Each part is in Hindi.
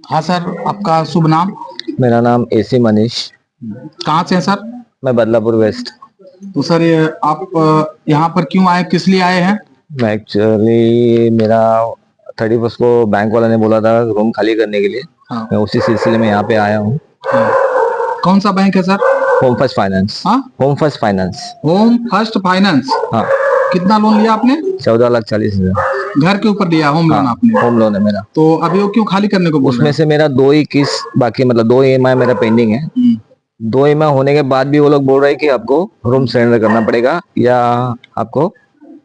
हाँ सर, आपका शुभ नाम? मेरा नाम एसी मनीष। कहाँ से हैं सर? मैं बदलापुर वेस्ट। तो सर ये आप यहाँ पर क्यों आए, किस लिए आए हैं? मैं एक्चुअली मेरा 31 को बैंक वाला ने बोला था रूम खाली करने के लिए। हाँ। मैं उसी सिलसिले में यहाँ पे आया हूँ। हाँ। कौन सा बैंक है सर? Home first finance. हाँ, home first finance. Home first finance. हाँ। कितना लोन लिया आपने? 14,40,000 घर के ऊपर लिया होम लोन आपने? होम लोन है मेरा। तो अभी वो क्यों खाली करने को बोल रहे उसमें हैं? से मेरा 2 ही किस्त बाकी, मतलब 2 EMI मेरा पेंडिंग है। 2 EMI होने के बाद भी वो लोग बोल रहे हैं कि आपको रूम सरेंडर करना पड़ेगा या आपको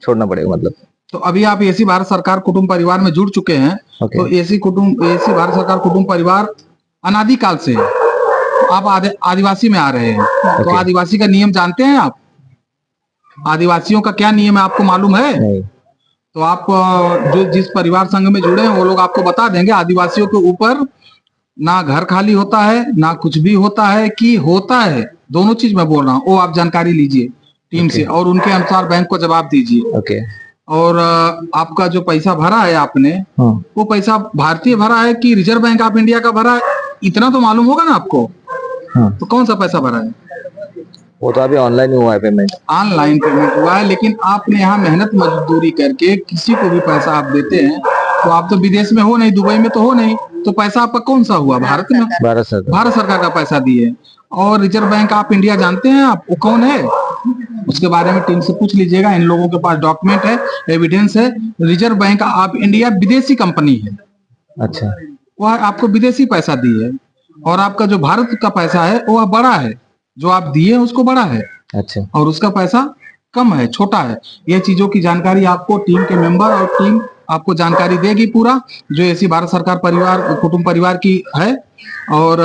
छोड़ना पड़ेगा। मतलब तो अभी आप एसी भारत सरकार कुटुंब परिवार में जुड़ चुके हैं। तो एसी भारत सरकार कुटुंब परिवार अनादिकाल से है। आप आदिवासी में आ रहे हैं। तो आदिवासी का नियम जानते हैं आप? आदिवासियों का क्या नियम है आपको मालूम है? नहीं। तो आप जो जिस परिवार संघ में जुड़े हैं वो लोग आपको बता देंगे। आदिवासियों के ऊपर ना घर खाली होता है, ना कुछ भी होता है कि होता है, दोनों चीज मैं बोल रहा हूँ। वो आप जानकारी लीजिए टीम से और उनके अनुसार बैंक को जवाब दीजिए। और आपका जो पैसा भरा है आपने, वो पैसा भारतीय भरा है कि रिजर्व बैंक ऑफ इंडिया का भरा है? इतना तो मालूम होगा ना आपको। तो कौन सा पैसा भरा है? वो तो अभी ऑनलाइन हुआ है पेमेंट। ऑनलाइन पेमेंट हुआ है, लेकिन आपने यहाँ मेहनत मजदूरी करके किसी को भी पैसा आप देते हैं तो आप तो विदेश में हो नहीं, दुबई में तो हो नहीं, तो पैसा आपका कौन सा हुआ? भारत में। भारत सरकार का पैसा दिए। और रिजर्व बैंक ऑफ इंडिया जानते हैं आप वो कौन है? उसके बारे में टीम से पूछ लीजिएगा। इन लोगों के पास डॉक्यूमेंट है, एविडेंस है। रिजर्व बैंक ऑफ इंडिया विदेशी कंपनी है। अच्छा। वह आपको विदेशी पैसा दी है और आपका जो भारत का पैसा है वह बड़ा है। जो आप दिए उसको बड़ा है। अच्छा। और उसका पैसा कम है, छोटा है। ये चीजों की जानकारी आपको टीम के मेंबर और टीम आपको जानकारी देगी पूरा, जो ऐसी भारत सरकार परिवार कुटुंब परिवार की है। और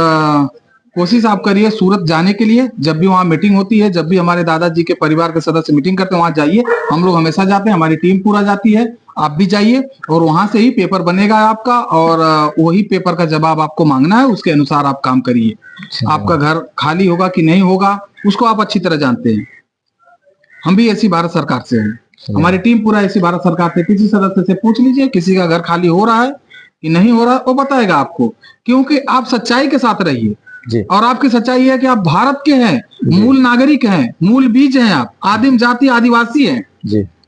कोशिश आप करिए सूरत जाने के लिए। जब भी वहाँ मीटिंग होती है, जब भी हमारे दादाजी के परिवार के सदस्य मीटिंग करते हैं, वहाँ जाइए। हम लोग हमेशा जाते हैं, हमारी टीम पूरा जाती है। आप भी जाइए और वहां से ही पेपर बनेगा आपका और वही पेपर का जवाब आपको मांगना है। उसके अनुसार आप काम करिए। आपका घर खाली होगा कि नहीं होगा उसको आप अच्छी तरह जानते हैं। हम भी ऐसी भारत सरकार से हैं, हमारी टीम पूरा ऐसी भारत सरकार से। किसी सदस्य से पूछ लीजिए किसी का घर खाली हो रहा है कि नहीं हो रहा, वो बताएगा आपको। क्योंकि आप सच्चाई के साथ रहिए और आपकी सच्चाई है कि आप भारत के हैं, मूल नागरिक हैं, मूल बीज हैं, आप आदिम जाति आदिवासी हैं।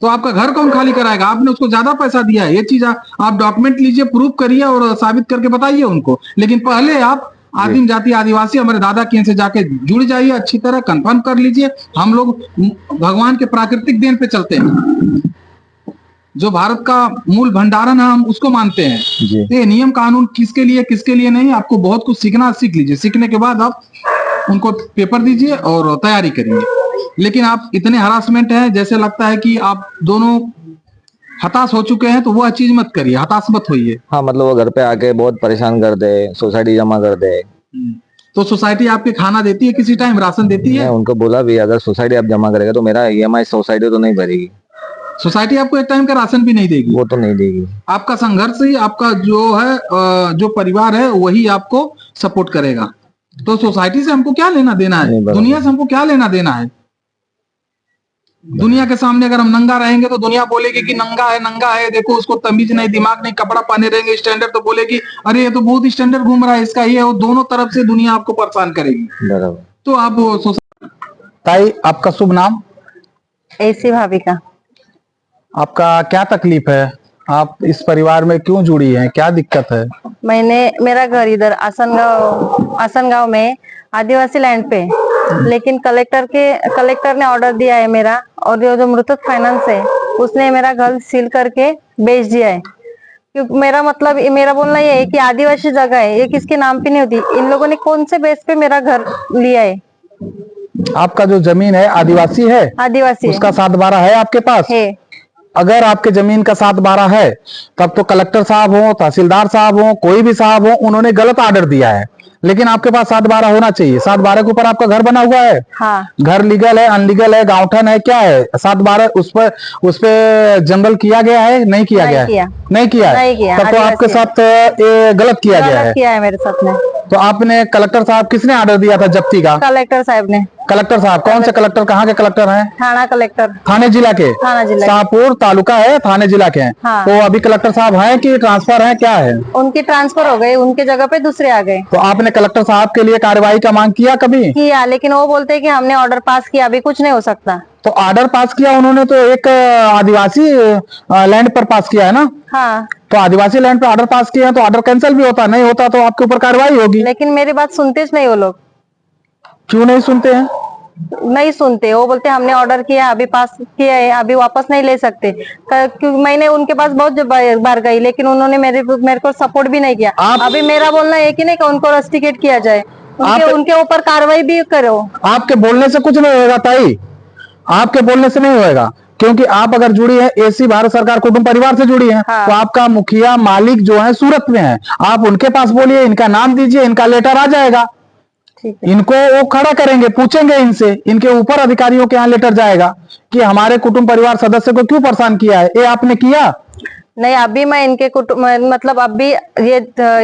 तो आपका घर कौन खाली कराएगा? आपने उसको ज्यादा पैसा दिया है। ये चीज आप डॉक्यूमेंट लीजिए, प्रूफ करिए और साबित करके बताइए उनको। लेकिन पहले आप आदिम जाति आदिवासी हमारे दादा के से जाके जुड़ जाइए, अच्छी तरह कंफर्म कर लीजिए। हम लोग भगवान के प्राकृतिक देन पे चलते हैं। जो भारत का मूल भंडारण है हम उसको मानते हैं। ये नियम कानून किसके लिए नहीं, आपको बहुत कुछ सीखना, सीख लीजिए। सीखने के बाद आप उनको पेपर दीजिए और तैयारी करिए। लेकिन आप इतने हरासमेंट हैं, जैसे लगता है कि आप दोनों हताश हो चुके हैं, तो वह चीज मत करिए, हताश मत होइए। हाँ, मतलब वो घर पे आके बहुत परेशान कर दे, सोसाइटी जमा कर दे। तो सोसाइटी आपके खाना देती है, किसी टाइम राशन देती है? उनको बोला भी अगर सोसाइटी आप जमा करेगा तो मेरा EMI सोसाइटी तो नहीं भरेगी। सोसाइटी आपको एक टाइम का राशन भी नहीं देगी। वो तो नहीं देगी। आपका संघर्ष ही आपका जो है, जो परिवार है वही आपको सपोर्ट करेगा। तो सोसाइटी से हमको क्या लेना देना है? दुनिया से हमको क्या लेना देना है? दुनिया के सामने अगर हम नंगा रहेंगे तो दुनिया बोलेगी कि नंगा है, देखो उसको तमीज नहीं, दिमाग नहीं, कपड़ा पहने रहेंगे स्टैंडर्ड, तो बोलेगी अरे ये तो बहुत स्टैंडर्ड घूम रहा है, इसका ये वो। दोनों तरफ से दुनिया आपको परेशान करेगी। तो आप ताई, आपका शुभ नाम? ऐसी भाविका। आपका क्या तकलीफ है? आप इस परिवार में क्यों जुड़ी हैं? क्या दिक्कत है? मेरा घर इधर आसनगांव में आदिवासी लैंड पे, लेकिन कलेक्टर ने ऑर्डर दिया है मेरा, और जो मृतक फाइनेंस है उसने मेरा घर सील करके बेच दिया है। क्योंकि मेरा बोलना ये है कि आदिवासी जगह है, ये किसके नाम पे नहीं होती। इन लोगों ने कौन से बेस पे मेरा घर लिया है? आपका जो जमीन है आदिवासी है? आदिवासी। उसका 7/12 है आपके पास? है। अगर आपके जमीन का 7/12 है तब तो कलेक्टर साहब हो, तहसीलदार साहब हो, कोई भी साहब हो, उन्होंने गलत ऑर्डर दिया है। लेकिन आपके पास 7/12 होना चाहिए। 7/12 के ऊपर आपका घर बना हुआ है। हाँ। घर लीगल है, अनलीगल है, गांवठन है, क्या है? 7/12 उस पे जनरल किया गया है? नहीं किया गया है? नहीं किया। तब तो आपके साथ ये गलत किया गया है। मेरे साथ में। तो आपने कलेक्टर साहब, किसने ऑर्डर दिया था जब्ती का? कलेक्टर साहब ने। कलेक्टर साहब कौन से कलेक्टर, कहाँ के कलेक्टर हैं? थाना कलेक्टर। थाने जिला के? थाना जिला। शाहपुर तालुका है, थाने जिला के हैं। हाँ। तो अभी कलेक्टर साहब हैं कि ट्रांसफर है, क्या है? उनकी ट्रांसफर हो गई, उनके जगह पे दूसरे आ गए। तो आपने कलेक्टर साहब के लिए कार्रवाई का मांग किया कभी? किया, लेकिन वो बोलते हैं कि हमने ऑर्डर पास किया, अभी कुछ नहीं हो सकता। तो ऑर्डर पास किया उन्होंने तो एक आदिवासी लैंड पर पास किया है ना? हाँ, तो आदिवासी लैंड पर ऑर्डर पास किया है तो ऑर्डर कैंसिल भी होता, नहीं होता तो आपके ऊपर कार्रवाई होगी। लेकिन मेरी बात सुनते नहीं वो लोग। क्यों नहीं सुनते हैं? नहीं सुनते, वो बोलते हमने ऑर्डर किया, अभी पास किया है, अभी वापस नहीं ले सकते। क्योंकि मैंने उनके पास बहुत बार गई, लेकिन उन्होंने मेरे को सपोर्ट भी नहीं किया। अभी मेरा बोलना है कि नहीं कि उनको रस्टिकेट किया जाए, उनके ऊपर कार्रवाई भी करो। आपके बोलने से कुछ नहीं होगा ताई, आपके बोलने से नहीं होगा, क्योंकि आप अगर जुड़ी है एसी भारत सरकार कुटुंब परिवार से जुड़ी है। हाँ। तो आपका मुखिया मालिक जो है सूरत में है, आप उनके पास बोलिए, इनका नाम दीजिए, इनका लेटर आ जाएगा। इनको वो खड़ा करेंगे, पूछेंगे इनसे, इनके ऊपर अधिकारियों के यहाँ लेटर जाएगा कि हमारे कुटुंब परिवार सदस्य को क्यों परेशान किया है। ये आपने किया नहीं? अभी मैं इनके कुटुंब, मतलब अभी ये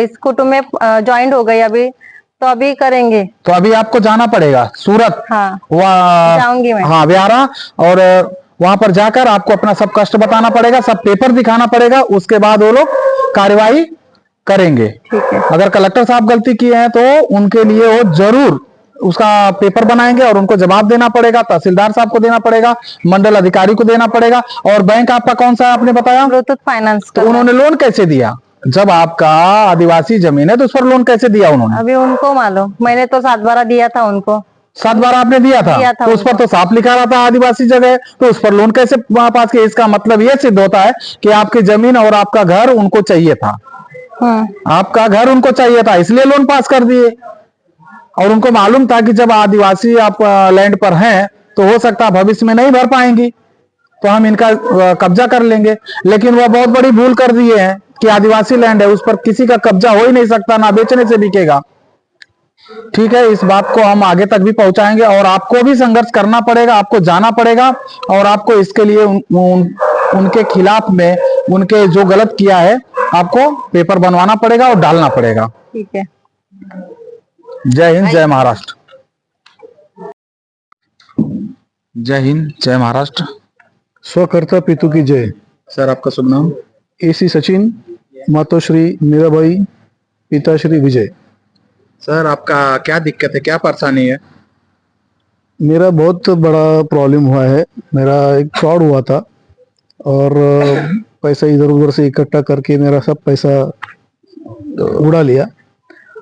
इस कुटुंब में ज्वाइंट हो गई अभी, तो अभी करेंगे। तो अभी आपको जाना पड़ेगा सूरत। हाँ, वहाँ जाऊंगी मैं। हाँ, व्यारा, और वहां पर जाकर आपको अपना सब कष्ट बताना पड़ेगा, सब पेपर दिखाना पड़ेगा, उसके बाद वो लोग कार्रवाई करेंगे। ठीक है। अगर कलेक्टर साहब गलती किए हैं तो उनके लिए वो जरूर उसका पेपर बनाएंगे और उनको जवाब देना पड़ेगा, तहसीलदार साहब को देना पड़ेगा, मंडल अधिकारी को देना पड़ेगा। और बैंक आपका कौन सा है आपने बताया? मुथूट फाइनेंस। तो उन्होंने लोन कैसे दिया? जब आपका आदिवासी जमीन है तो उस पर लोन कैसे दिया उन्होंने? अभी उनको मालूम, मैंने तो 7 बार दिया था उनको। 7 बार आपने दिया था तो उस पर तो साफ लिखा रहा था आदिवासी जगह, तो उस पर लोन कैसे पास किया? इसका मतलब यह सिद्ध होता है कि आपकी जमीन और आपका घर उनको चाहिए था। आपका घर उनको चाहिए था, इसलिए लोन पास कर दिए। और उनको मालूम था कि जब आदिवासी आप लैंड पर हैं तो हो सकता है भविष्य में नहीं भर पाएंगी, तो हम इनका कब्जा कर लेंगे। लेकिन वह बहुत बड़ी भूल कर दिए हैं कि आदिवासी लैंड है, उस पर किसी का कब्जा हो ही नहीं सकता, ना बेचने से बिकेगा। ठीक है, इस बात को हम आगे तक भी पहुंचाएंगे और आपको भी संघर्ष करना पड़ेगा, आपको जाना पड़ेगा और आपको इसके लिए उनके खिलाफ में उनके जो गलत किया है आपको पेपर बनवाना पड़ेगा और डालना पड़ेगा। ठीक है। जय हिंद, जय महाराष्ट्र। जय हिंद, जय महाराष्ट्र। स्वकर्ता पितु की जय। सर आपका शुभ नाम? एसी सचिन, मातोश्री मीराबाई, पिताश्री विजय। सर आपका क्या दिक्कत है, क्या परेशानी है? मेरा बहुत बड़ा प्रॉब्लम हुआ है। मेरा एक फ्रॉड हुआ था और पैसा इधर उधर से इकट्ठा करके मेरा सब पैसा उड़ा लिया।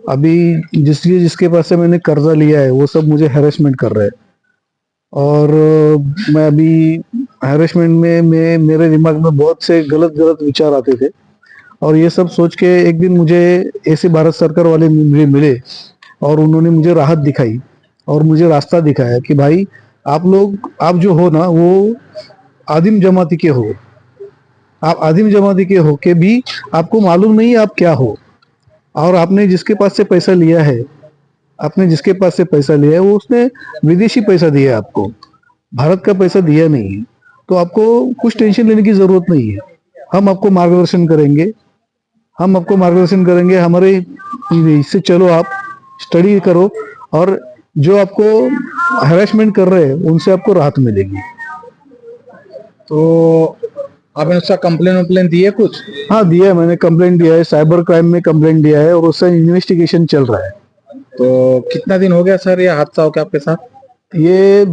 अभी जिसके पास से मैंने कर्जा लिया है वो सब मुझे हैरेसमेंट कर रहे हैं और मैं अभी हैरेसमेंट में मेरे दिमाग में बहुत से गलत विचार आते थे और ये सब सोच के एक दिन मुझे ऐसे भारत सरकार वाले मुझे मिले और उन्होंने मुझे राहत दिखाई और मुझे रास्ता दिखाया कि भाई आप जो हो ना वो आदिम जमाती के हो। आप आदिम जमाती के हो के भी आपको मालूम नहीं आप क्या हो और आपने जिसके पास से पैसा लिया है वो उसने विदेशी पैसा दिया है, आपको भारत का पैसा दिया नहीं है। तो आपको कुछ टेंशन लेने की जरूरत नहीं है। हम आपको मार्गदर्शन करेंगे, हमारे इससे चलो, आप स्टडी करो और जो आपको हैरेसमेंट कर रहे हैं उनसे आपको राहत मिलेगी। तो आपने उसका कंप्लेन दिए कुछ? हाँ दिया है, मैंने कंप्लेंट दिया है, साइबर क्राइम में कंप्लेंट दिया है और उसका इन्वेस्टिगेशन चल रहा है। तो कितना दिन हो गया सर ये हादसा हो गया आपके साथ? ये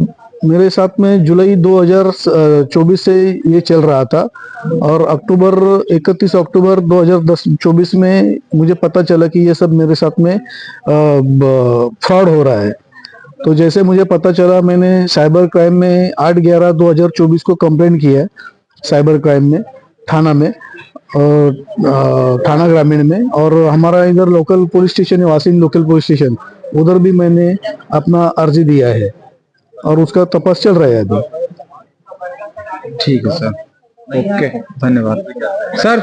मेरे साथ में जुलाई 2024 से ये चल रहा था और 31 अक्टूबर 2024 में मुझे पता चला कि ये सब मेरे साथ में फ्रॉड हो रहा है। तो जैसे मुझे पता चला मैंने साइबर क्राइम में 8/11/2024 को कंप्लेंट किया है, साइबर क्राइम में थाना में और थाना ग्रामीण में, और हमारा इधर लोकल पुलिस स्टेशन है, वासिन लोकल पुलिस स्टेशन, उधर भी मैंने अपना अर्जी दिया है और उसका तपास चल रहा है अभी। ठीक है सर, ओके, धन्यवाद सर।